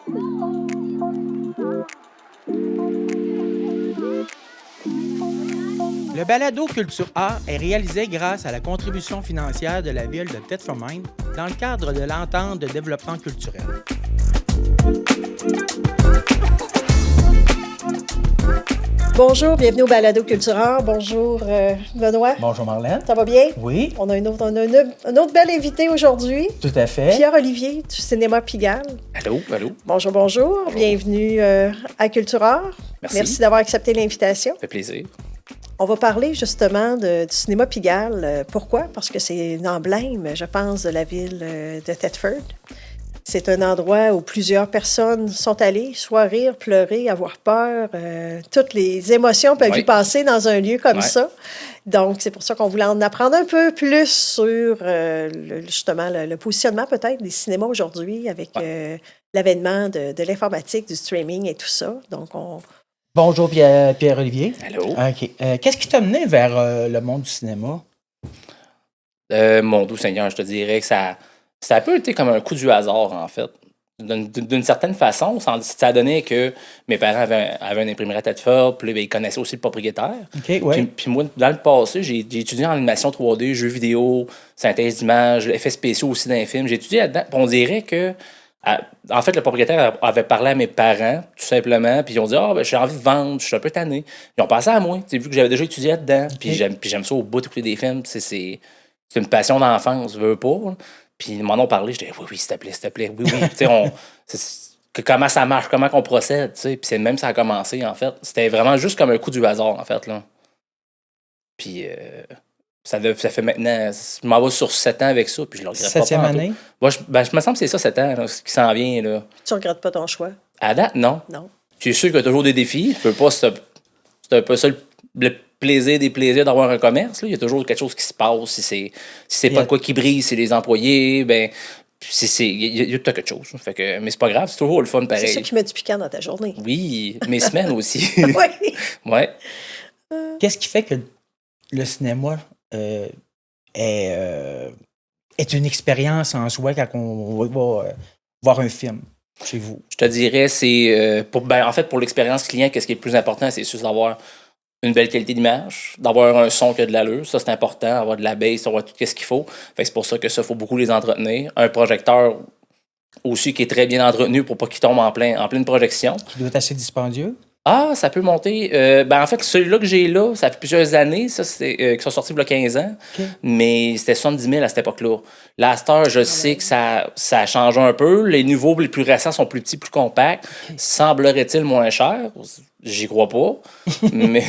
Le balado Culture A est réalisé grâce à la contribution financière de la ville de Thetford Mines dans le cadre de l'entente de développement culturel. Bonjour, bienvenue au balado Culture A. Bonjour Benoît. Bonjour Marlène. Ça va bien? Oui, On a un autre bel invité aujourd'hui. tout à fait. Pierre-Olivier du Cinéma Pigalle. Allô, allô. Bonjour, bonjour. Bienvenue à Culture A. Merci. d'avoir accepté l'invitation. Ça fait plaisir. On va parler justement du Cinéma Pigalle. Pourquoi? Parce que c'est un emblème, je pense, de la ville de Thetford. C'est un endroit où plusieurs personnes sont allées, soit rire, pleurer, avoir peur. Toutes les émotions peuvent y passer dans un lieu comme ça. Donc, c'est pour ça qu'on voulait en apprendre un peu plus sur justement le positionnement peut-être des cinémas aujourd'hui avec l'avènement de l'informatique, du streaming et tout ça. Donc, Bonjour Pierre-Olivier. Allô. OK. Qu'est-ce qui t'a mené vers le monde du cinéma? Mon doux Seigneur, je te dirais que ça a un peu été comme un coup du hasard, en fait. D'une certaine façon, ça a donné que mes parents avaient une imprimerie à Thetford, puis ils connaissaient aussi le propriétaire. OK, ouais. Puis moi, dans le passé, j'ai étudié en animation 3D, jeux vidéo, synthèse d'images, effets spéciaux aussi dans les films. J'ai étudié là-dedans, puis on dirait que... En fait, le propriétaire avait parlé à mes parents, tout simplement, puis ils ont dit « Ah, ben, j'ai envie de vendre, je suis un peu tanné. » Ils ont pensé à moi, vu que j'avais déjà étudié là-dedans, puis j'aime ça au bout d'écouter des films. C'est une passion d'enfance, je veux pas. Puis ils m'en ont parlé, j'étais « Oui, s'il te plaît, oui. » Tu sais, comment ça marche, comment qu'on procède, tu sais. Puis c'est même ça a commencé, en fait. C'était vraiment juste comme un coup du hasard, en fait, là. Puis... Ça fait maintenant... Je m'en vais sur 7 ans avec ça, puis je le regrette pas. 7e année? Moi, je me semble que c'est ça, 7 ans, là, ce qui s'en vient, là. tu ne regrettes pas ton choix? À date, non. Non. Tu es sûr qu'il y a toujours des défis. C'est un peu ça le plaisir des plaisirs d'avoir un commerce, là. Il y a toujours quelque chose qui se passe. Si c'est pas de quoi qui brille, c'est les employés, ben... Il y a tout quelque chose. Fait que, mais c'est pas grave, c'est toujours le fun pareil. C'est ça qui met du piquant dans ta journée. Oui, mes semaines aussi. Oui. Ouais. Qu'est-ce qui fait que le cinéma est une expérience en soi quand on va voir un film chez vous? Je te dirais, c'est en fait, pour l'expérience client, qu'est-ce qui est le plus important, c'est juste d'avoir une belle qualité d'image, d'avoir un son qui a de l'allure, ça c'est important, avoir de la bass, avoir tout ce qu'il faut. Fait que c'est pour ça que ça, il faut beaucoup les entretenir. Un projecteur aussi qui est très bien entretenu pour pas qu'il tombe en pleine projection. Qui doit être assez dispendieux? Ah, ça peut monter. En fait, celui-là que j'ai là, ça fait plusieurs années, ça, qui sont sortis il y a 15 ans, mais c'était 70 000 à cette époque-là. Là, à cette heure, je sais que ça a changé un peu. Les nouveaux, les plus récents sont plus petits, plus compacts. Semblerait-il moins cher. J'y crois pas. Mais, tu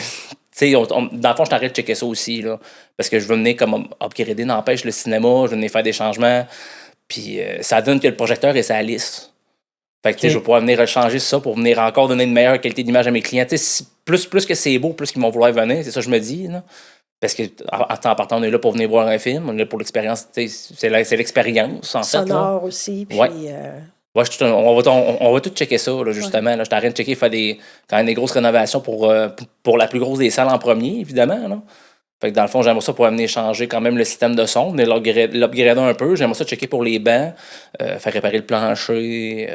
sais, dans le fond, je t'arrête de checker ça aussi, là, parce que je veux venir comme upgrader, n'empêche le cinéma, je veux venir faire des changements. Puis ça donne que le projecteur est sa liste. Fait que, je vais pouvoir venir changer ça pour venir encore donner une meilleure qualité d'image à mes clients. Plus que c'est beau, plus qu'ils vont vouloir venir. C'est ça que je me dis. Là. Parce que, en partant, on est là pour venir voir un film. On est là pour l'expérience. C'est l'expérience, en fait. Sonore aussi. Puis, Ouais. On va tout checker ça, là, justement. Là. Je t'arrête de checker, faire quand même des grosses rénovations pour la plus grosse des salles en premier, évidemment. Là. Fait que dans le fond, j'aimerais ça pour venir changer quand même le système de son, venir l'upgrader un peu. J'aimerais ça checker pour les bancs, faire réparer le plancher,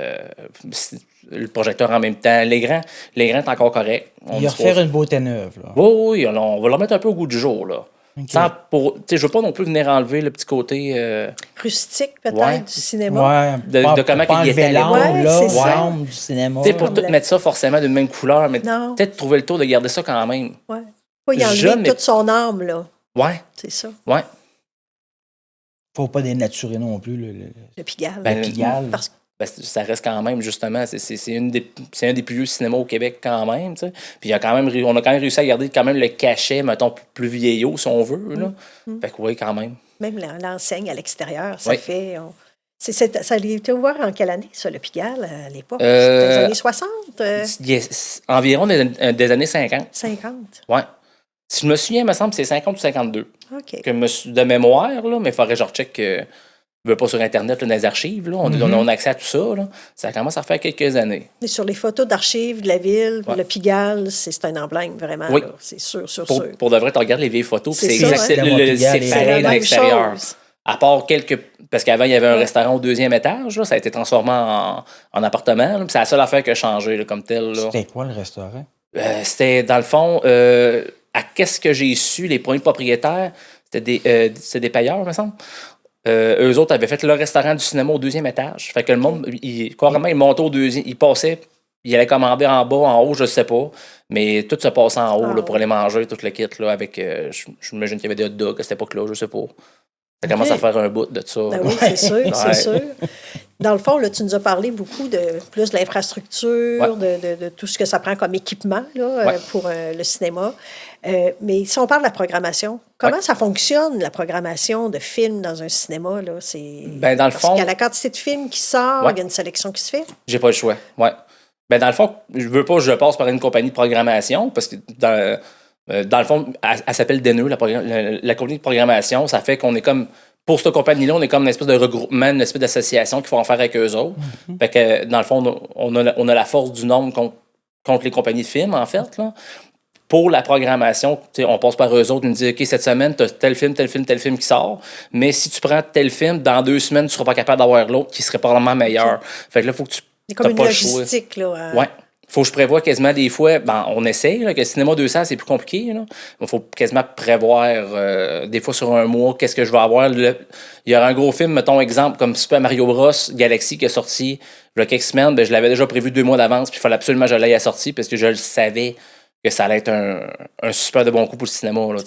le projecteur en même temps. L'écran est encore correct. Il va refaire une beauté neuve. Là. Oui, on va le remettre un peu au goût du jour. Là. Okay. Je veux pas non plus venir enlever le petit côté... rustique, peut-être, du cinéma. Ouais, de comment il était l'âme du cinéma. Pour tout mettre ça forcément d'une même couleur, mais peut-être trouver le tour de garder ça quand même. Ouais. Pas y enlever toute son âme, là. Ouais. C'est ça. Ouais. Faut pas dénaturer non plus le Pigalle. Le Pigalle. Parce que ça reste quand même, justement, c'est un des plus vieux cinémas au Québec quand même, tu sais. Puis on a quand même réussi à garder quand même le cachet, mettons, plus vieillot, si on veut, là. Fait que oui, quand même. Même l'enseigne à l'extérieur, ça fait... ça a été ouvert en quelle année, ça, le Pigalle, à l'époque? C'était des années 60? Environ des années 50. 50? Ouais. Si je me souviens, il me semble que c'est 50 ou 52. OK. De mémoire, là, mais il faudrait que je recheck je ne veux pas sur Internet, là, dans les archives. Là, on a accès à tout ça. Là. Ça commence à faire quelques années. Et sur les photos d'archives de la ville, le Pigalle, c'est un emblème, vraiment. Oui. Là. C'est sûr. Pour de vrai, tu regardes les vieilles photos, C'est pareil de l'extérieur. À part quelques... Parce qu'avant, il y avait un restaurant au 2e étage. Là, ça a été transformé en appartement. Là, c'est la seule affaire qui a changé là, comme tel. Là. C'était quoi le restaurant? C'était, dans le fond, à qu'est-ce que j'ai su, les premiers propriétaires, c'était des payeurs, me semble. Eux autres avaient fait le restaurant du cinéma au 2e étage. Fait que le monde, carrément, ils montaient au 2e, ils passaient, ils allaient commander en bas, en haut, je sais pas. Mais tout se passait en haut là, pour aller manger, tout le kit, là, avec, j'imagine qu'il y avait des hot dogs à cette époque-là, je sais pas. Ça commence à faire un bout de ça. Ben oui, c'est sûr, c'est sûr. Dans le fond, là, tu nous as parlé beaucoup de l'infrastructure, de tout ce que ça prend comme équipement là, pour le cinéma. Mais si on parle de la programmation, comment ça fonctionne, la programmation de films dans un cinéma? Là? Ben, dans le fond, qu'il y a la quantité de films qui sort, il y a une sélection qui se fait. J'ai pas le choix, Ben, dans le fond, je veux pas que je passe par une compagnie de programmation, parce que dans le fond, elle s'appelle Deneux, la compagnie de programmation. Ça fait qu'on est comme, pour cette compagnie-là, on est comme une espèce de regroupement, une espèce d'association qu'il faut en faire avec eux autres. Fait que, dans le fond, on a la force du nombre contre les compagnies de films, en fait. Là. Pour la programmation, on passe par eux autres, ils nous disent, OK, cette semaine, tu as tel film qui sort, mais si tu prends tel film, dans 2 semaines, tu ne seras pas capable d'avoir l'autre qui serait probablement meilleur. Fait que là, il faut que tu... C'est comme une logistique, là. Ouais. Faut que je prévoie quasiment des fois, on essaye, là, que le cinéma 200, c'est plus compliqué. Il faut quasiment prévoir des fois sur un mois qu'est-ce que je vais avoir. Il y aura un gros film, mettons exemple, comme Super Mario Bros. Galaxy qui est sorti il y a quelques semaines. Ben, je l'avais déjà prévu 2 mois d'avance, puis il fallait absolument que je l'aille à sortie parce que je le savais que ça allait être un super de bon coup pour le cinéma. Là.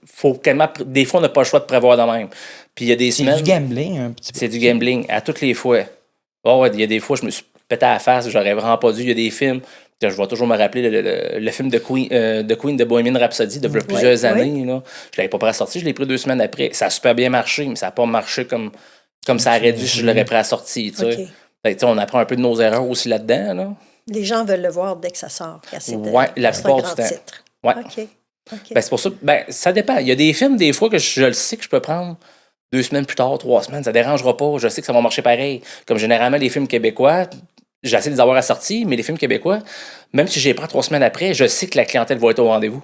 Faut quasiment, des fois, on n'a pas le choix de prévoir de même. Puis il y a des semaines... C'est du gambling, un petit peu. C'est du gambling, à toutes les fois. Il y a des fois, je me suis pété à la face, j'aurais vraiment pas dû. Il y a des films, je vais toujours me rappeler le film de Queen de Bohemian Rhapsody de plusieurs années. Là. Je l'avais pas prêt à sortir, je l'ai pris 2 semaines après. Ça a super bien marché, mais ça n'a pas marché comme ça aurait dû si je l'aurais prêt à sortir. On apprend un peu de nos erreurs aussi là-dedans. Là. Les gens veulent le voir dès que ça sort. La plupart du temps. Ouais. OK. Ben, c'est pour ça, ça dépend. Il y a des films, des fois, que je le sais que je peux prendre 2 semaines plus tard, 3 semaines, ça ne dérangera pas. Je sais que ça va marcher pareil. Comme généralement, les films québécois, j'essaie de les avoir assortis, mais les films québécois, même si je les prends 3 semaines après, je sais que la clientèle va être au rendez-vous.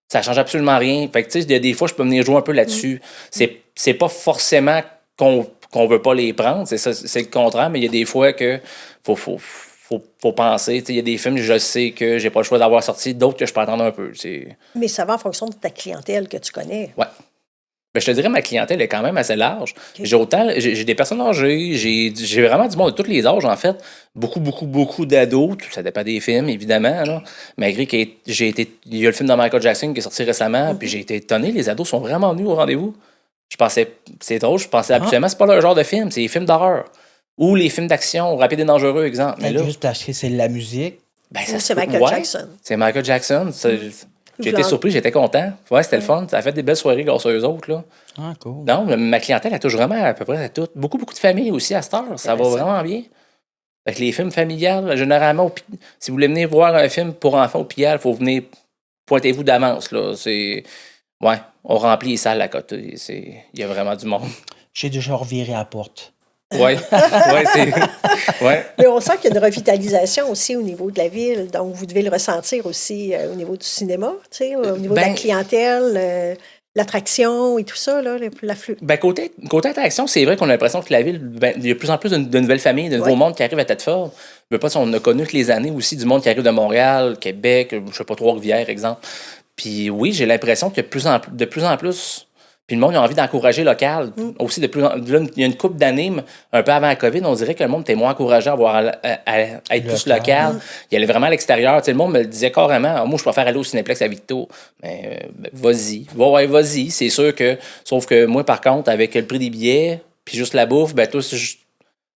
Ça ne change absolument rien. Fait que, il y a des fois, je peux venir jouer un peu là-dessus. C'est pas forcément qu'on veut pas les prendre, c'est le contraire, mais il y a des fois que faut penser. Il y a des films que je sais que j'ai pas le choix d'avoir sorti, d'autres que je peux attendre un peu. Mais ça va en fonction de ta clientèle que tu connais. Ouais. Ben, je te dirais, ma clientèle est quand même assez large. Okay. J'ai des personnes âgées, j'ai vraiment du monde de tous les âges, en fait. Beaucoup d'ados. Ça dépend des films, évidemment. Là. Malgré qu'il y a le film de Michael Jackson qui est sorti récemment, puis j'ai été étonné, les ados sont vraiment venus au rendez-vous. C'est drôle, je pensais habituellement, c'est pas leur genre de film, c'est les films d'horreur. Ou les films d'action, Rapide et dangereux, exemple. Mais là, juste parce que c'est la musique. Ben, c'est Michael Jackson. C'est Michael Jackson. J'ai été surpris, j'étais content. Ouais, c'était le fun. Ça a fait des belles soirées grâce à eux autres. Là. Ah, cool. Non, ma clientèle, elle touche vraiment à peu près à tout. Beaucoup de familles aussi à cette heure. Ça va vraiment bien. Fait que les films familiales, généralement, si vous voulez venir voir un film pour enfants au Pigalle, il faut venir, pointez-vous d'avance. Là. Ouais, on remplit les salles à côté. Il y a vraiment du monde. J'ai déjà reviré à la porte. Oui, ouais. Mais on sent qu'il y a une revitalisation aussi au niveau de la ville. Donc, vous devez le ressentir aussi au niveau du cinéma, au niveau de la clientèle, l'attraction et tout ça, là, l'afflux. Côté attraction, c'est vrai qu'on a l'impression que la ville, il y a de plus en plus de nouvelles familles, de nouveaux mondes qui arrivent à Thetford. On a connu que les années aussi du monde qui arrive de Montréal, Québec, je sais pas, Trois-Rivières, exemple. Puis oui, j'ai l'impression que de plus en plus... Puis le monde a envie d'encourager local. Aussi, il y a une couple d'années, un peu avant la COVID, on dirait que le monde était moins encouragé à être plus local. Il allait vraiment à l'extérieur. Le monde me le disait carrément. Moi, je préfère aller au Cinéplex à Victo. Mais vas-y. Vas-y. C'est sûr que... Sauf que moi, par contre, avec le prix des billets, puis juste la bouffe,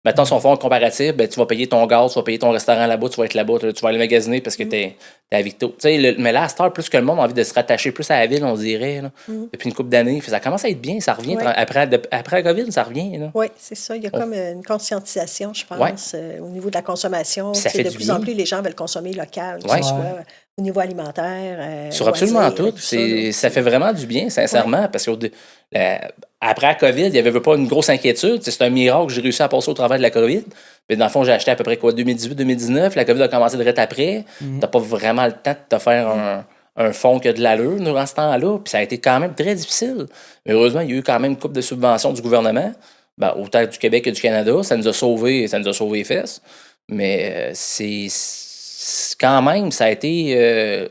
maintenant, si on fait un comparatif, tu vas payer ton gaz, tu vas payer ton restaurant là-bas, tu vas être là-bas, tu vas aller magasiner parce que t'es à Victo. Mais là, à cette heure, plus que le monde a envie de se rattacher plus à la ville, on dirait, là, depuis une couple d'années. Ça commence à être bien, ça revient. Après la COVID, ça revient. Oui, c'est ça. Il y a comme une conscientisation, je pense, au niveau de la consommation. De plus en plus, les gens veulent consommer local, que ce soit au niveau alimentaire. Sur absolument tout. Ça fait vraiment du bien, sincèrement, parce que après la COVID, il n'y avait pas une grosse inquiétude. C'est un miracle que j'ai réussi à passer au travers de la COVID. Mais dans le fond, j'ai acheté à peu près 2018-2019. La COVID a commencé direct après. Tu n'as pas vraiment le temps de te faire un fonds qui a de l'allure durant ce temps-là. Puis ça a été quand même très difficile. Mais heureusement, il y a eu quand même une couple de subventions du gouvernement, autant du Québec que du Canada. Ça nous a sauvés les fesses. Mais quand même, ça a été...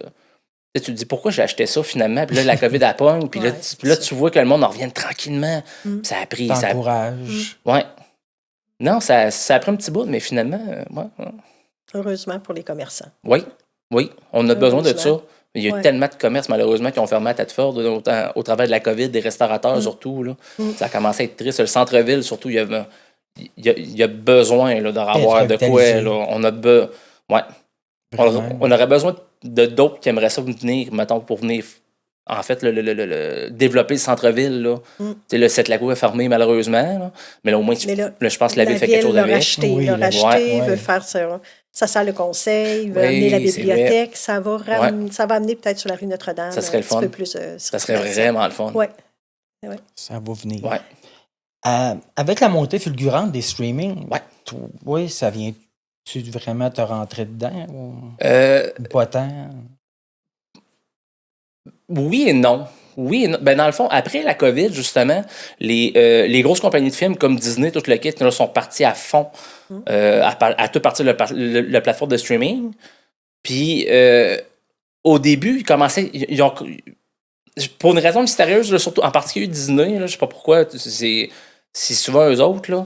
tu te dis pourquoi j'ai acheté ça finalement, puis là la COVID a pogne, puis là tu vois que le monde en revient tranquillement. Ça a pris. T'encourages. Ouais. Non, ça a pris un petit bout, mais finalement, Heureusement pour les commerçants. Oui, on a besoin de ça. Il y a tellement de commerces, malheureusement, qui ont fermé à Thetford au travers de la COVID, des restaurateurs surtout. Là. Ça a commencé à être triste. Le centre-ville, surtout, il y a besoin là, d'avoir de quoi. Là. On aurait besoin d'autres qui aimeraient ça venir, mettons, pour venir, en fait, développer le centre-ville. Là. Le Sept-Lacours est fermé, malheureusement. Là. Mais là, au moins, je pense que la ville fait quelque chose avec. L'a racheté, veut faire ça salle de conseil, veut amener la bibliothèque. Ça va amener peut-être sur la rue Notre-Dame. Ça serait le fun. Ça serait vraiment le fun. Oui. Ça va venir. Ouais. Avec la montée fulgurante des streamings, ça vient-tu vraiment te rentrer dedans? Ou pas tant? Oui et non. Ben dans le fond, après la COVID, justement, les grosses compagnies de films comme Disney, tout le kit, là, sont partis à fond à tout partir de la plateforme de streaming. Puis, au début, ils commençaient... pour une raison mystérieuse, là, surtout en particulier Disney, là, je sais pas pourquoi, c'est souvent eux autres, là,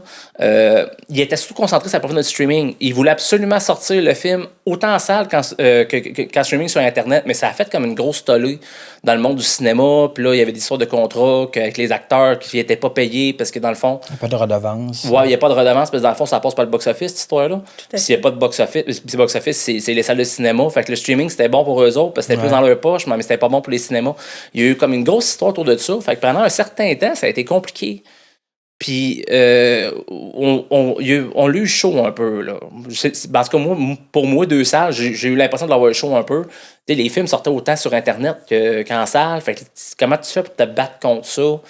ils étaient surtout concentrés sur la plateforme de streaming. Ils voulaient absolument sortir le film autant en salle qu'en streaming sur Internet, mais ça a fait comme une grosse tollée dans le monde du cinéma. Puis là, il y avait des histoires de contrats avec les acteurs qui n'étaient pas payés parce que dans le fond... Il n'y a pas de redevance. Ouais, il n'y a pas de redevance parce que dans le fond, ça passe par le box-office, cette histoire-là. S'il n'y a pas de box-office, c'est les salles de cinéma. Fait que le streaming, c'était bon pour eux autres parce que c'était plus dans leur poche, mais c'était pas bon pour les cinémas. Il y a eu comme une grosse histoire autour de ça. Fait que pendant un certain temps, ça a été compliqué. Puis, on l'a eu chaud un peu. Là. Parce que pour moi, 2 salles, j'ai eu l'impression de l'avoir chaud un peu. T'sais, les films sortaient autant sur Internet qu'en salle. Fait que, comment tu fais pour te battre contre ça?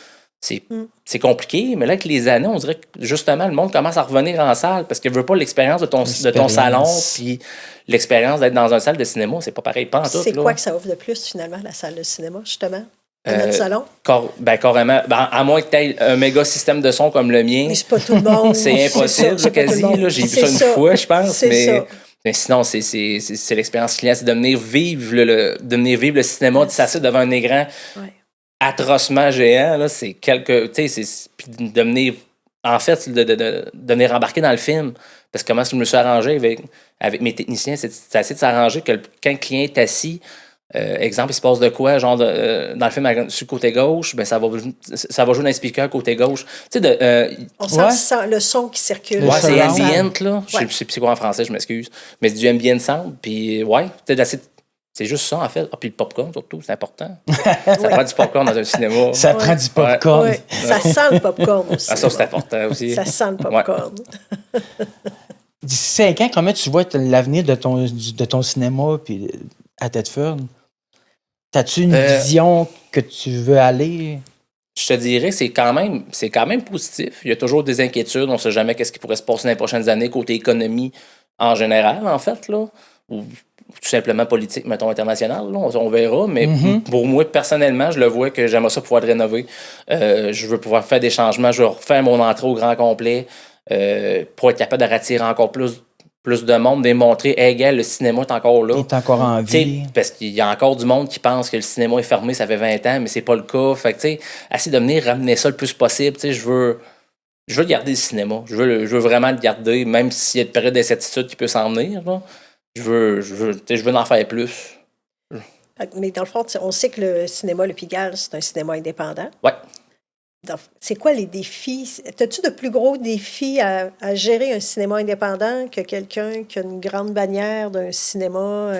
C'est compliqué, mais là, avec les années, on dirait que justement, le monde commence à revenir en salle parce qu'il ne veut pas l'expérience de ton salon, puis l'expérience d'être dans une salle de cinéma. C'est pas pareil, pas en tout. C'est quoi que ça offre de plus, finalement, la salle de cinéma, justement? Notre salon? Carrément. À moins que tu aies un méga système de son comme le mien. Mais c'est pas tout le monde. C'est impossible, quasi. Là, j'ai vu ça une fois, je pense. Mais sinon, c'est l'expérience client. C'est de venir vivre le cinéma, de s'asseoir devant un écran atrocement géant. Là, c'est quelque. Tu sais, puis de venir. En fait, de venir embarquer dans le film. Parce que comment je me suis arrangé avec mes techniciens, c'est assez de s'arranger que quand le client est assis. Exemple, il se passe de quoi, genre dans le film sur le côté gauche, ben ça va jouer dans les speakers côté gauche. Tu sais, on sent le son qui circule. Ouais, c'est ambient, là. Je sais plus quoi en français, je m'excuse. Mais c'est du ambient sound, puis c'est juste ça, en fait. Puis le popcorn, surtout, c'est important. Ça prend du popcorn dans un cinéma. Ça prend du popcorn. Ouais. Ça sent le popcorn aussi. Ça, c'est important aussi. Ça sent le popcorn. D'ici 5 ans, comment tu vois l'avenir de ton cinéma puis à Thetford? T'as-tu une vision que tu veux aller? Je te dirais que c'est quand même positif. Il y a toujours des inquiétudes. On ne sait jamais qu'est-ce qui pourrait se passer dans les prochaines années côté économie en général, en fait, là. Ou tout simplement politique, mettons, internationale. Là. On verra. Mais pour moi, personnellement, je le vois que j'aimerais ça pouvoir rénover. Je veux pouvoir faire des changements. Je veux refaire mon entrée au grand complet pour être capable de rattirer encore plus de monde, démontrer, hey, gars, le cinéma est encore là. Il est encore en vie. Parce qu'il y a encore du monde qui pense que le cinéma est fermé, ça fait 20 ans, mais c'est pas le cas. Fait que, tu sais, essayer de venir ramener ça le plus possible. Tu sais, je veux garder le cinéma. Je veux vraiment le garder, même s'il y a une période d'incertitude qui peut s'en venir. Là. Je veux en faire plus. Mais dans le fond, on sait que le cinéma Le Pigalle, c'est un cinéma indépendant. Ouais. C'est quoi les défis? As-tu de plus gros défis à gérer un cinéma indépendant que quelqu'un qui a une grande bannière d'un cinéma?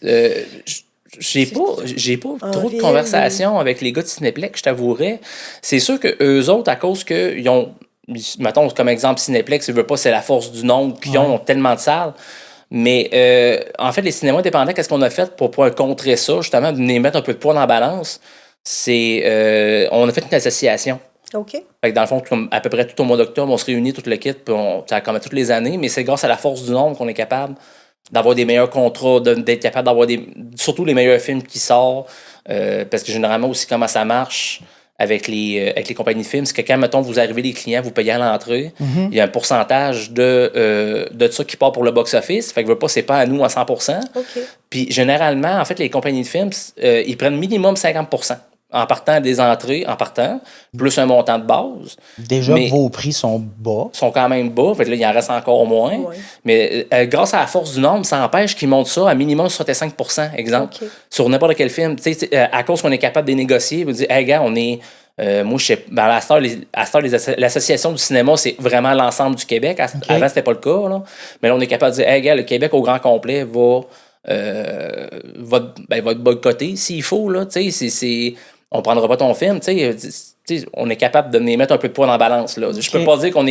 J'ai pas trop de conversations avec les gars de Cinéplex, je t'avouerais. C'est sûr que eux autres, à cause qu'ils ont, mettons comme exemple Cinéplex, ils veulent pas, c'est la force du nombre qu'ils ont tellement de salles. Mais en fait, les cinémas indépendants, qu'est-ce qu'on a fait pour pouvoir contrer ça, justement, de les mettre un peu de poids dans la balance? C'est on a fait une association. OK. Fait que dans le fond, à peu près tout au mois d'octobre, on se réunit, tout le kit, puis ça comme toutes les années, mais c'est grâce à la force du nombre qu'on est capable d'avoir des meilleurs contrats, d'être capable d'avoir surtout les meilleurs films qui sortent. Parce que généralement aussi, comment ça marche avec les compagnies de films, c'est que quand, mettons, vous arrivez les clients, vous payez à l'entrée, il y a un pourcentage de ça qui part pour le box-office. Fait que c'est pas à nous à 100%. OK. Puis généralement, en fait, les compagnies de films, ils prennent minimum 50% en partant des entrées, plus un montant de base. Déjà, vos prix sont bas. Sont quand même bas, fait que là, il en reste encore moins. Ouais. Mais grâce à la force du nombre, ça empêche qu'ils montent ça à minimum 65%, exemple. OK. Sur n'importe quel film. À cause qu'on est capable de négocier, vous dire, hey, gars, on est. Moi, je sais. Ben, à cette heure, l'association du cinéma, c'est vraiment l'ensemble du Québec. Avant, c'était pas le cas. Là. Mais là, on est capable de dire, hey, gars, le Québec au grand complet va être boycotté s'il faut. Là, on prendra pas ton film. On est capable de mettre un peu de poids dans la balance. Là. Je peux pas dire qu'on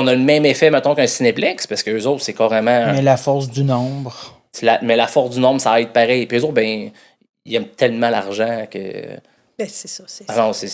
a le même effet, mettons, qu'un Cinéplex, parce qu'eux autres, c'est carrément. Mais la force du nombre. Mais la force du nombre, ça aide pareil. Puis eux autres, ben, ils aiment tellement l'argent que. Ben, c'est ça. Alors, c'est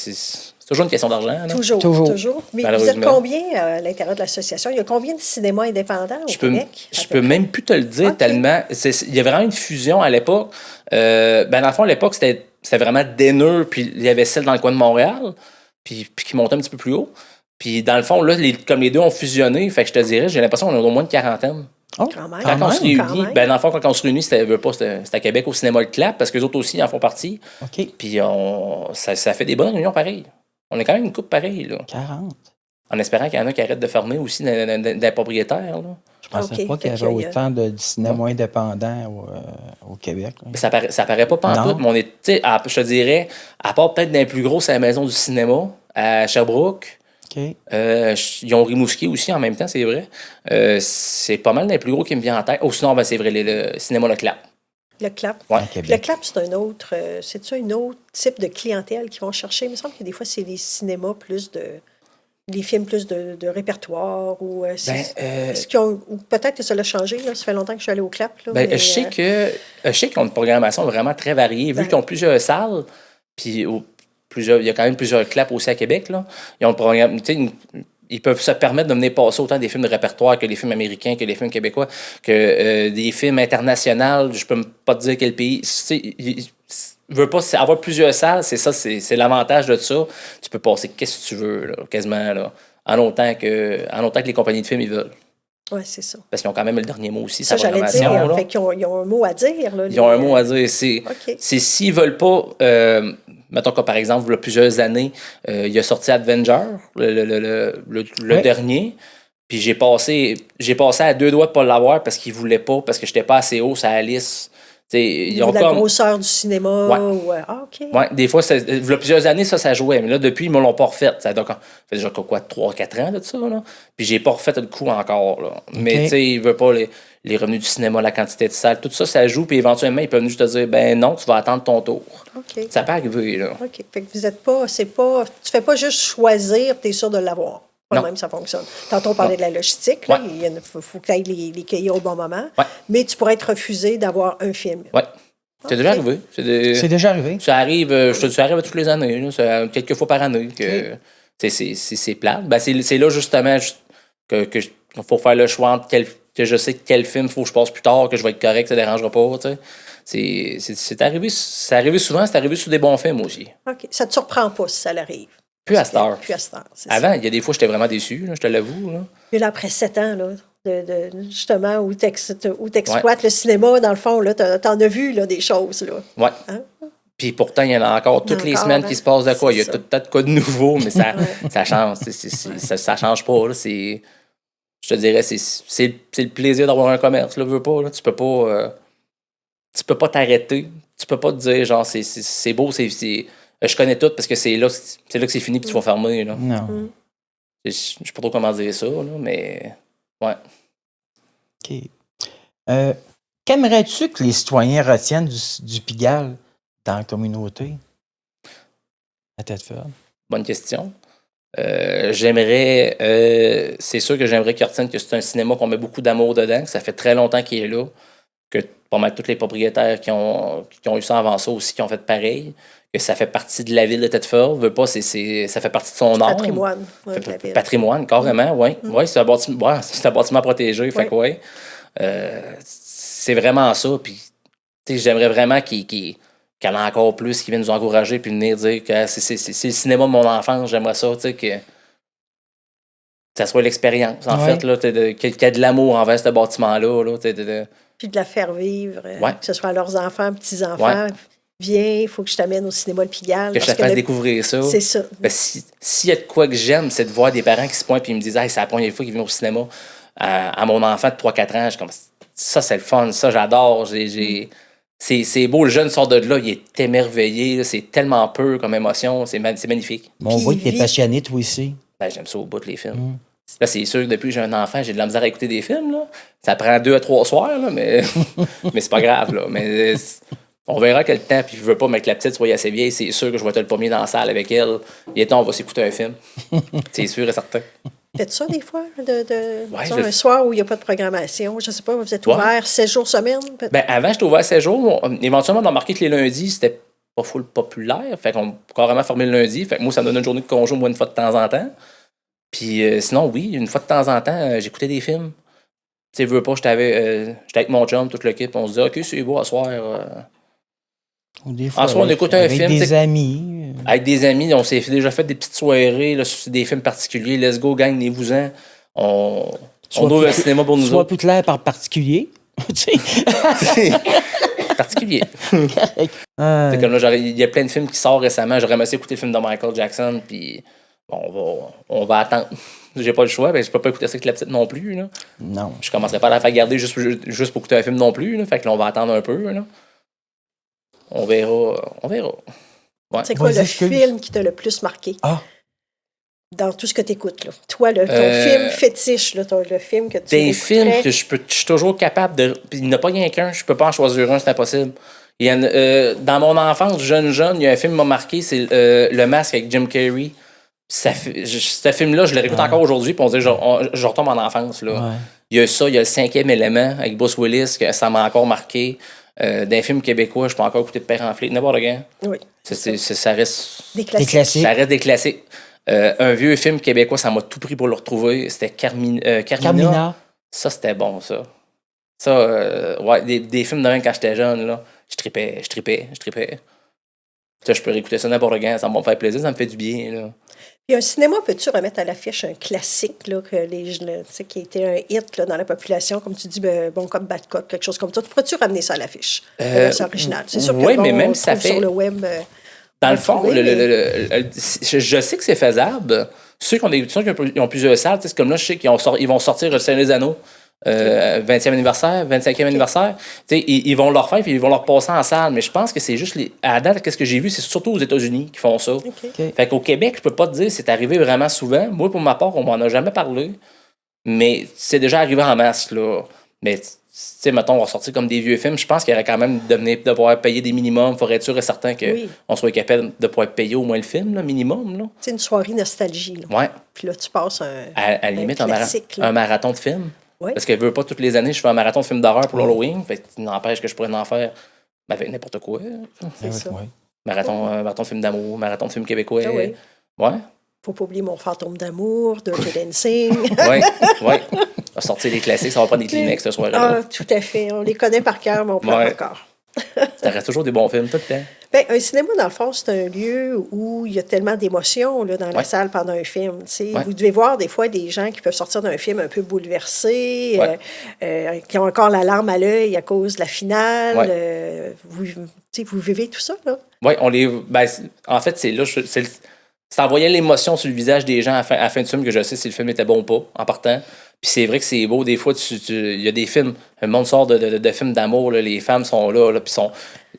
toujours une question d'argent. Là. Toujours. Mais vous êtes combien à l'intérieur de l'association? Il y a combien de cinémas indépendants au Québec? Je peux même plus te le dire tellement. Il y a vraiment une fusion à l'époque. Dans le fond, à l'époque, c'était vraiment Denner, puis il y avait celle dans le coin de Montréal, puis qui montait un petit peu plus haut. Puis dans le fond, là, comme les deux ont fusionné, fait que je te dirais, j'ai l'impression qu'on a au moins une quarantaine. Oh, quand même. Quand on se réunit, dans le fond, quand on se réunit, c'était à Québec au cinéma Le Clap, parce que les autres aussi en font partie. OK. Puis ça fait des bonnes réunions pareilles. On est quand même une couple pareille, là. 40. En espérant qu'il y en a qui arrêtent de fermer aussi des propriétaires, là. Je pensais pas qu'il y avait autant de cinéma indépendant au Québec. Ça paraît pas pantoute, mais on est, je te dirais, à part peut-être dans les plus gros, c'est la maison du cinéma à Sherbrooke. OK. Ils ont Rimouski aussi en même temps, c'est vrai. C'est pas mal des plus gros qui me vient en tête. Sinon, ben, c'est vrai, le cinéma Le Clap. Le Clap. Ouais. Le Clap, c'est un autre type de clientèle qu'ils vont chercher. Il me semble que des fois, c'est les cinémas plus de. Les films plus de répertoire ou est-ce qu'ils ont, ou peut-être que ça l'a changé, là. Ça fait longtemps que je suis allée au Clap. Là, je sais qu'ils ont une programmation vraiment très variée. Vu qu'ils ont plusieurs salles, puis il y a quand même plusieurs claps aussi à Québec, là. Ils ont le programme, ils peuvent se permettre de venir passer autant des films de répertoire que les films américains, que les films québécois, que des films internationaux. Je peux pas te dire quel pays. Veux pas avoir plusieurs salles, c'est ça, c'est l'avantage de ça. Tu peux passer qu'est-ce que tu veux, là, quasiment, là, en autant que les compagnies de films ils veulent. Oui, c'est ça. Parce qu'ils ont quand même le dernier mot aussi. Ça, j'allais dire. Fait qu'ils ont un mot à dire. Là, ils ont un mot à dire. C'est s'ils veulent pas. Mettons que, par exemple, il y a plusieurs années, il a sorti Avenger, le dernier. Puis j'ai passé à 2 doigts de pas l'avoir parce qu'ils voulaient pas, parce que j'étais pas assez haut sur la liste. Ils ont la grosseur du cinéma. Ouais. OK. Ouais, des fois, il y a plusieurs années, ça jouait. Mais là, depuis, ils me l'ont pas refait. Ça fait déjà 3-4 ans de ça. Là. Puis j'ai pas refait le coup encore. Là. Okay. Mais tu sais, ils veulent pas les revenus du cinéma, la quantité de salles. Tout ça, ça joue. Puis éventuellement, ils peuvent juste te dire, ben non, tu vas attendre ton tour. Okay. Ça peut arriver. Là. OK. Fait que vous êtes pas. Tu fais pas juste choisir, tu es sûr de l'avoir. Pas même ça fonctionne. Tantôt, on parlait de la logistique. Là. Il faut que tu ailles les cahiers au bon moment. Ouais. Mais tu pourrais être refusé d'avoir un film. Oui. C'est déjà arrivé. C'est déjà arrivé. Ça arrive, ça arrive toutes les années. Là. Quelques fois par année. Que c'est plate. Ben, c'est là, justement, qu'il faut faire le choix entre que je sais quel film il faut que je passe plus tard, que je vais être correct, ça ne dérangera pas. C'est arrivé souvent, c'est arrivé sur des bons films aussi. OK. Ça ne te surprend pas si ça l'arrive. Plus à cette heure. Avant, il y a des fois, j'étais vraiment déçu, là, je te l'avoue. Là. Puis là, après 7 ans, là, justement, où tu exploites le cinéma, dans le fond, là, t'en as vu là, des choses. Là. Ouais. Hein? Puis pourtant, il y en a encore toutes les semaines qui se passent de quoi. Il y a peut-être quoi de nouveau, mais ça change. Ça change pas. Là. Je te dirais, c'est le plaisir d'avoir un commerce. Là, veux pas, là. Tu peux pas t'arrêter. Tu peux pas te dire, genre, c'est beau, je connais tout parce que c'est là que c'est fini puis tu vas fermer. Là. Non. Je sais pas trop comment dire ça, là, mais ouais. OK. Qu'aimerais-tu que les citoyens retiennent du Pigalle dans la communauté à Thetford? Bonne question. C'est sûr que j'aimerais qu'ils retiennent que c'est un cinéma qu'on met beaucoup d'amour dedans, que ça fait très longtemps qu'il est là, que pas mal tous les propriétaires qui ont eu ça avant ça aussi, qui ont fait pareil, que ça fait partie de la ville de Thetford, veut pas, ça fait partie de son âme. Patrimoine. Patrimoine, carrément, oui. Oui, c'est un bâtiment protégé, fait que oui. c'est vraiment ça. Puis, j'aimerais vraiment qu'il y en ait encore plus qui viennent nous encourager puis venir dire que c'est le cinéma de mon enfance. J'aimerais ça, que ça soit l'expérience, en fait, là, qu'il y ait de l'amour envers ce bâtiment-là. Là, puis de la faire vivre, que ce soit à leurs enfants, petits-enfants. Ouais. Viens, il faut que je t'amène au cinéma Le Pigalle. Que je te fasse découvrir ça. C'est ça. Ben, s'il y a de quoi que j'aime, c'est de voir des parents qui se pointent et me disent hey, c'est la première fois qu'ils viennent au cinéma à mon enfant de 3-4 ans. Je suis comme ça, c'est le fun, ça, j'adore. C'est beau, le jeune sort de là, il est émerveillé, là, c'est tellement peu comme émotion, c'est magnifique. Mais on voit que t'es passionné, toi aussi. Ben, j'aime ça au bout, les films. Là, c'est sûr que depuis que j'ai un enfant, j'ai de la misère à écouter des films. Là. Ça prend 2 à 3 soirs, là, mais c'est pas grave. Là. Mais on verra quel temps, puis je veux pas, mais que la petite soit assez vieille, c'est sûr que je vais être le premier dans la salle avec elle. Et on va s'écouter un film. C'est sûr et certain. Faites ça des fois, un soir où il n'y a pas de programmation? Je sais pas, vous êtes ouvert 7 jours semaine? Ben, avant, j'étais ouvert 7 jours. Éventuellement, on a remarqué que les lundis, c'était pas full populaire. Fait qu'on a carrément fermé le lundi. Fait que moi, ça me donne une journée de congé, moi, une fois de temps en temps. Puis sinon, oui, une fois de temps en temps, j'écoutais des films. Tu sais, veux pas, j'étais avec mon chum, toute l'équipe, on se dit, OK, c'est beau, à soir. Des fois, en soir, on écoute un film. Avec des amis. Avec des amis, on s'est déjà fait des petites soirées là, sur des films particuliers. Let's go, gang, venez-vous-en. On ouvre un cinéma pour nous autres. Soit plus clair par particulier. Particulier. C'est comme là, il y a plein de films qui sortent récemment. J'aurais aimé écouter le film de Michael Jackson, puis on va attendre. J'ai pas le choix, mais je peux pas écouter ça avec la petite non plus. Là. Non. Je commencerai pas à la faire garder juste pour écouter un film non plus. Là. Fait que là, on va attendre un peu. Là. On verra. Ouais. C'est quoi le film qui t'a le plus marqué? Dans tout ce que tu écoutes, là. Toi, ton film fétiche, là, le film que tu des films que je suis toujours capable de... Il n'y en a pas rien qu'un, je peux pas en choisir un, c'est impossible. Il y en, dans mon enfance, jeune, il y a un film qui m'a marqué, c'est Le Masque avec Jim Carrey. Ce film-là, je le réécoute encore aujourd'hui, puis on se dit, je retombe en enfance. Là. Ouais. Il y a ça, il y a Le 5e élément avec Bruce Willis, que ça m'a encore marqué. D'un film québécois, je peux encore écouter de Père en flic, n'importe quand. Oui. Ça reste... Des classiques. Ça reste des classiques. Un vieux film québécois, ça m'a tout pris pour le retrouver. C'était Carmina. Ça, c'était bon, ça. Ça, ouais, des films de même quand j'étais jeune, là. Je tripais. Ça, je peux réécouter ça n'importe quand, ça me fait plaisir, ça me fait du bien, là. Puis un cinéma, peux-tu remettre à l'affiche un classique, là, qui a été un hit là, dans la population, comme tu dis, bon comme Bad Cop, quelque chose comme ça. Pourrais-tu ramener ça à l'affiche, la version originale? C'est sûr que oui, mais même ça fait... sur le web... Dans le fond, je sais que c'est faisable. Ceux qui ont plusieurs salles, c'est comme là, je sais qu'ils vont sortir Le Seigneur des Anneaux, 20e anniversaire, 25e anniversaire. Ils vont leur faire et ils vont leur passer en salle. Mais je pense que c'est juste... À la date, qu'est-ce que j'ai vu, c'est surtout aux États-Unis qui font ça. Fait qu'au Québec, je peux pas te dire c'est arrivé vraiment souvent. Moi, pour ma part, on m'en a jamais parlé. Mais c'est déjà arrivé en masse, là. Mais... Tu sais, mettons, on va sortir comme des vieux films. Je pense qu'il y aurait quand même devoir payer des minimums. Il faudrait être sûr et certain qu'on soit capable de pouvoir payer au moins le film, là, minimum. Là. C'est une soirée nostalgie. Là. Ouais. Puis là, tu passes à la limite, un marathon de films. Ouais. Parce que je veux pas, toutes les années, je fais un marathon de films d'horreur pour l'Halloween. Fait que n'empêche que je pourrais en faire avec n'importe quoi. C'est ça. Ouais. Marathon de films d'amour, marathon de films québécois. Ah oui. Ouais. Faut pas oublier Mon fantôme d'amour, Dirty Dancing. Oui. On va sortir des classiques, ça va prendre des Kleenex ce soir-là. Ah, tout à fait. On les connaît par cœur, mais on pleure encore. Ça reste toujours des bons films, tout le temps. Bien, un cinéma, dans le fond, c'est un lieu où il y a tellement d'émotions là, dans la salle pendant un film. Vous devez voir des fois des gens qui peuvent sortir d'un film un peu bouleversés, qui ont encore la larme à l'œil à cause de la finale. Vous vivez tout ça, là? Oui, en fait, c'est là... Ça envoyait l'émotion sur le visage des gens à la fin du film que je sais si le film était bon ou pas, en partant. Puis c'est vrai que c'est beau. Des fois, il y a des films, le monde sort de films d'amour, là, les femmes sont là puis sont...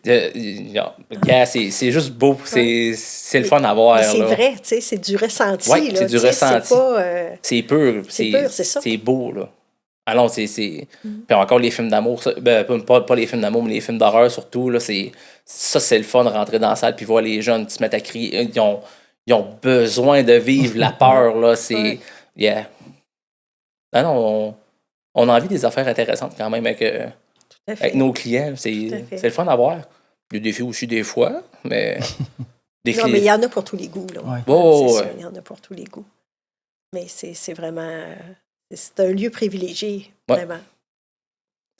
c'est juste beau. C'est le fun à voir. Mais c'est vrai, tu sais, c'est du ressenti. Oui, c'est du ressenti. C'est pas... c'est pur. C'est ça. C'est beau, là. Alors, Puis encore les films d'amour, pas les films d'amour, mais les films d'horreur surtout, là, ça, c'est le fun de rentrer dans la salle puis voir les jeunes qui se mettent à crier. Ils ont besoin de vivre la peur, là. C'est... Yeah. Non, on a envie des affaires intéressantes quand même avec nos clients. C'est le fun à voir. Il y a des filles aussi des fois, mais... mais il y en a pour tous les goûts, là. Il y en a pour tous les goûts. Mais c'est vraiment... C'est un lieu privilégié, vraiment.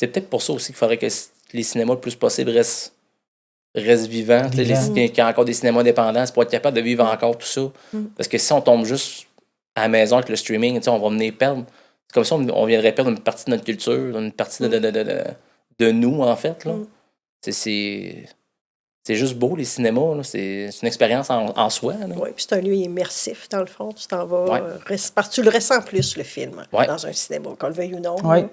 c'est peut-être pour ça aussi qu'il faudrait que les cinémas le plus possible restent vivants. Tu sais, qu'il y a encore des cinémas indépendants, c'est pour être capable de vivre encore tout ça. Parce que si on tombe juste à la maison avec le streaming, tu sais, on va venir perdre. C'est comme ça on viendrait perdre une partie de notre culture, une partie de nous, en fait. Là. C'est juste beau, les cinémas. Là. C'est une expérience en soi. Oui, puis c'est un lieu immersif, dans le fond. Tu t'en vas... tu le ressens plus, le film, dans un cinéma, qu'on le veuille ou non. Ouais.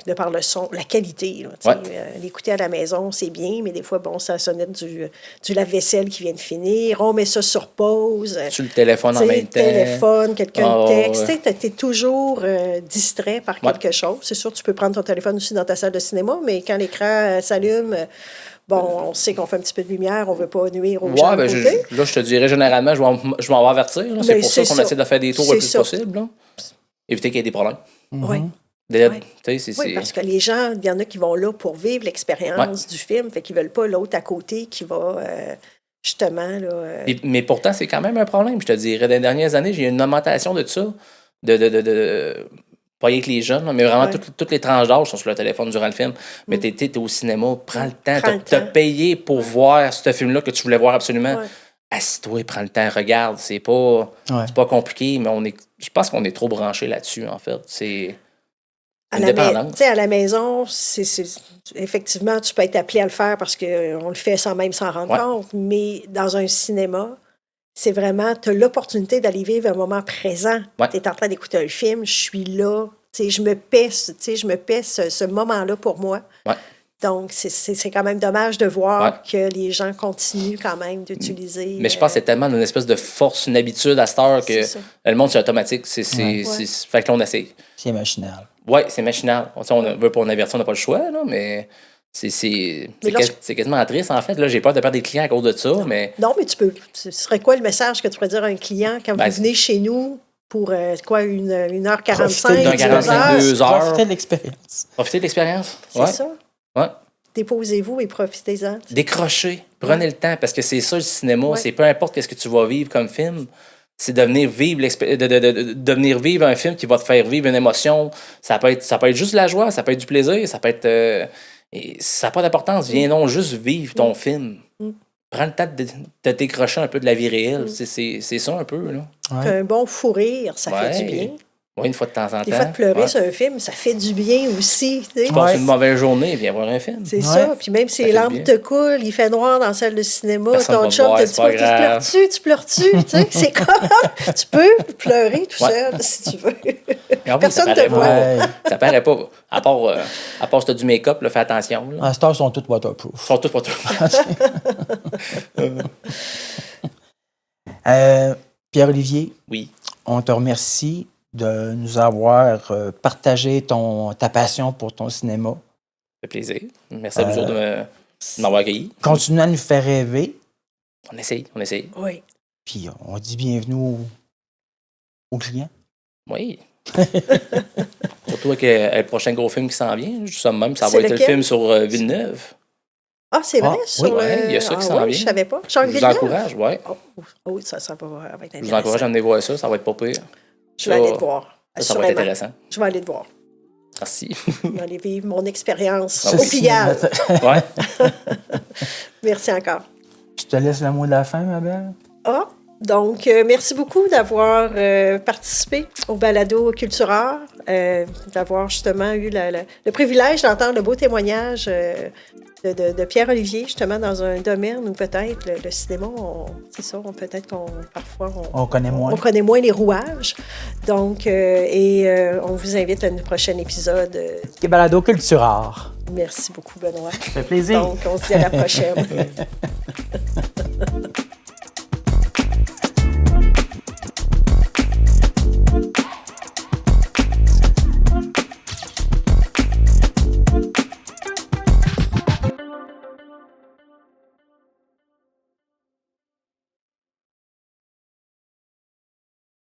De par le son, la qualité. Là, l'écouter à la maison, c'est bien, mais des fois, bon, ça sonnette du lave-vaisselle qui vient de finir. On met ça sur pause. Sur le téléphone en même temps. Téléphone, quelqu'un texte. Tu es toujours distrait par quelque chose. C'est sûr, tu peux prendre ton téléphone aussi dans ta salle de cinéma, mais quand l'écran s'allume... Bon, on sait qu'on fait un petit peu de lumière, on ne veut pas nuire aux gens à côté. Là, je te dirais, généralement, je m'en vais avertir. Là. C'est pour ça qu'on essaie de faire des tours le plus possible. Là. Éviter qu'il y ait des problèmes. Oui. Oui, parce que les gens, il y en a qui vont là pour vivre l'expérience du film, fait qu'ils ne veulent pas l'autre à côté qui va justement... Là, Mais pourtant, c'est quand même un problème, je te dirais. Dans les dernières années, j'ai eu une augmentation de ça, pas avec les jeunes, mais vraiment toutes les tranches d'âge sont sur le téléphone durant le film. Mais t'es au cinéma, prends le temps, t'as payé pour voir ce film-là que tu voulais voir absolument. Ouais. Assis-toi, prends le temps, regarde. C'est pas compliqué, mais je pense qu'on est trop branché là-dessus, en fait. C'est... À la maison, effectivement, tu peux être appelé à le faire parce qu'on le fait sans même s'en rendre compte, mais dans un cinéma, c'est vraiment, tu as l'opportunité d'aller vivre un moment présent. Tu es en train d'écouter un film, je suis là, je me paie ce moment-là pour moi. Donc, c'est quand même dommage de voir que les gens continuent quand même d'utiliser... Mais je pense que c'est tellement une espèce de force, une habitude à cette heure que le monde, c'est automatique. Fait que là, on essaie. C'est machinal. Oui, c'est machinal. On veut pas en avertir, on n'a pas le choix, là, mais c'est quasiment triste, en fait. Là, j'ai peur de perdre des clients à cause de ça, mais... Non, mais tu peux... Ce serait quoi le message que tu pourrais dire à un client quand vous venez chez nous pour, 1h45, 2 heures? Profitez de l'expérience. Profitez de l'expérience. C'est ça. Ouais. Déposez-vous et profitez-en. Décrochez. Prenez le temps, parce que c'est ça, le cinéma. C'est peu importe ce que tu vas vivre comme film. C'est de venir vivre un film qui va te faire vivre une émotion. Ça peut être juste de la joie, ça peut être du plaisir, ça peut être... ça n'a pas d'importance. Viens donc juste vivre ton film. Prends le temps de te décrocher un peu de la vie réelle. C'est ça un peu. Là. Un bon fou rire, ça fait du bien. Oui, une fois de temps en temps. Des fois, de pleurer sur un film, ça fait du bien aussi. Tu passes une mauvaise journée, viens voir un film. C'est ça. Puis même si les lampes te coulent, il fait noir dans la salle de cinéma, ton chum te dit pas, tu pleures-tu? C'est comme, tu peux pleurer tout seul si tu veux. Personne ne te voit. Ça paraît pas. À part si tu as du make-up, là, fais attention. Là. À cette heure, ils sont tous waterproof. Pierre-Olivier, oui. On te remercie de nous avoir partagé ta passion pour ton cinéma. Ça fait plaisir. Merci à vous autres de m'avoir accueilli. Continue à nous faire rêver. On essaye. Oui. Puis on dit bienvenue aux clients. Oui. Surtout avec le prochain gros film qui s'en vient. Ça va être le film sur Villeneuve. Ah, c'est vrai? Il y a ça qui s'en vient. Je savais pas. Je vous encourage, oui. Oh, ça va être intéressant. Je vous encourage à venir voir ça va être pas pire. Je vais aller te voir. Ça va être intéressant. Je vais aller te voir. Merci. Je vais aller vivre mon expérience au Pigalle. Merci encore. Je te laisse le mot de la fin, ma belle. Donc, merci beaucoup d'avoir participé au balado Culturart, d'avoir justement eu le privilège d'entendre le beau témoignage de Pierre-Olivier, justement, dans un domaine où peut-être le cinéma, peut-être parfois on connaît moins. On connaît moins les rouages. Donc, on vous invite à un prochain épisode. Balado Culturart. Merci beaucoup, Benoît. Ça fait plaisir. Donc, on se dit à la prochaine.